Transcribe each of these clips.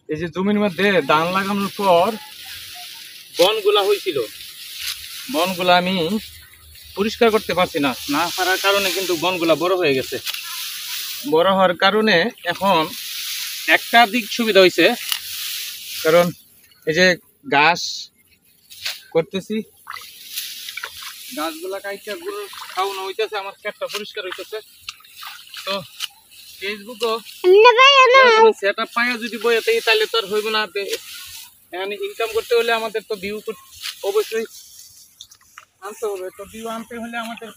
এই যে জমির মধ্যে ধান লাগানোর পর বনগুলা হয়েছিল, বনগুলা আমি পরিষ্কার করতে পারছি না, না পারার কারণে কিন্তু বনগুলা বড় হয়ে গেছে। বড় হওয়ার কারণে এখন একটা দিক সুবিধা হয়েছে, কারণ এই যে ঘাস করতেছি, গাছগুলা কাইটা গরুর খাওয়ানো হইতেছে, আমার ক্ষেতটা পরিষ্কার হইতেছে। তো ফেসবুকও সেট আপ পাইয়া যদি বইয়ে থাকি তাহলে তো আর হইব না। এখানে ইনকাম করতে হলে আমাদের তো ভিউ অবশ্যই আনতে হবে। তো ভিউ আনতে হলে আমাদের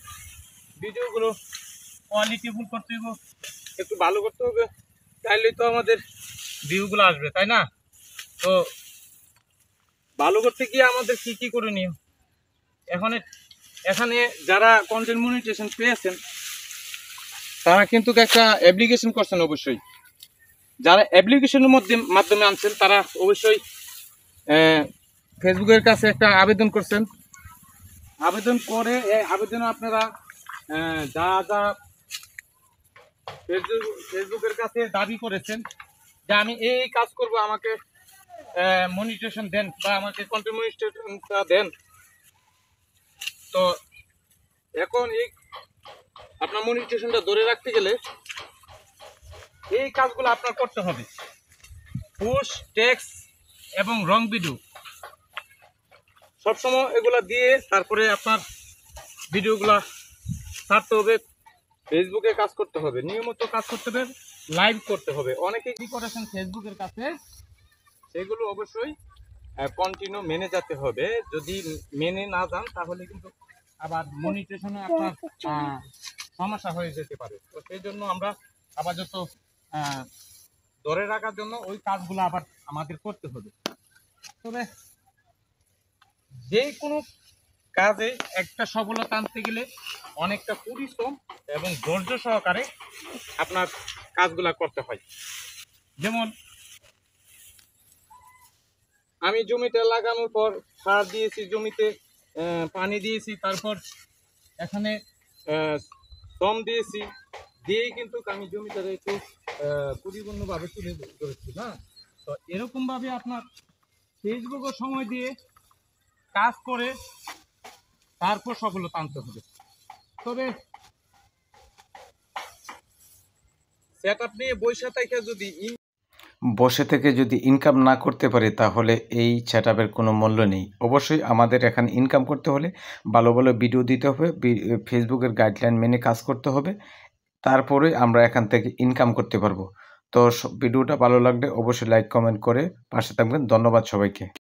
ভিডিওগুলো কোয়ালিটিফুল করতে হবে, একটু ভালো করতে হবে, তাইলেই তো আমাদের ভিউগুলো আসবে, তাই না? তো ভালো করতে গিয়ে আমাদের কি কি করণীয়, এখানে যারা কন্টেন্ট মনিটাইজেশন পেয়েছেন তারা কিন্তু একটা অ্যাপ্লিকেশন করছেন। অবশ্যই যারা অ্যাপ্লিকেশনের মাধ্যমে আনছেন তারা অবশ্যই ফেসবুকের কাছে একটা আবেদন করছেন। আবেদন করে এই আবেদনে আপনারা যা যা ফেসবুকের কাছে দাবি করেছেন যে আমি এই কাজ করব, আমাকে মনিটাইজেশন দেন বা আমাকে কন্টেন্ট মনিটাইজেশনটা দেন। তো এখন এই আপনার মনিটাইজেশনটা ধরে রাখতে গেলে এই কাজগুলো আপনার করতে হবে। পোস্ট, টেক্সট এবং রং ভিডিও সবসময় এগুলা দিয়ে তারপরে আপনার ভিডিওগুলা ছাড়তে হবে। ফেসবুকে কাজ করতে হবে, নিয়মিত কাজ করতে হবে, লাইভ করতে হবে। অনেকে কি করেছেন ফেসবুকের কাছে, সেগুলো অবশ্যই কন্টিনিউ মেনে যেতে হবে। যদি মেনে না যান তাহলে কিন্তু আবার মনিটাইজেশনে আপনার সমস্যা হয়ে যেতে পারে। তো সেই জন্য আমরা আপাতত ধরে রাখার জন্য ওই কাজগুলো আবার আমাদের করতে হবে। তবে যে কোনো কাজে একটা সফলতা আনতে গেলে অনেকটা পরিশ্রম এবং ধৈর্য সহকারে আপনার কাজগুলা করতে হয়। যেমন আমি জমিতে লাগানোর পর সার দিয়েছি, জমিতে পানি দিয়েছি, তারপর এখানে দম দিয়েছি, দিয়েই কিন্তু আমি জমিটা একটু পরিপূর্ণভাবে তুলে ধরেছি না। তো এরকমভাবে আপনার ফেসবুকও সময় দিয়ে কাজ করে তারপর সফলতা আনতে হবে। তবে সেট আপ নিয়ে বসে থেকে যদি ইনকাম না করতে পারে তাহলে এই সেট আপের কোনো মূল্য নেই। অবশ্যই আমাদের এখানে ইনকাম করতে হলে ভালো ভালো ভিডিও দিতে হবে, ফেসবুকের গাইডলাইন মেনে কাজ করতে হবে, তারপরে আমরা এখান থেকে ইনকাম করতে পারবো। তো ভিডিওটা ভালো লাগলে অবশ্যই লাইক কমেন্ট করে পাশে থাকবেন। ধন্যবাদ সবাইকে।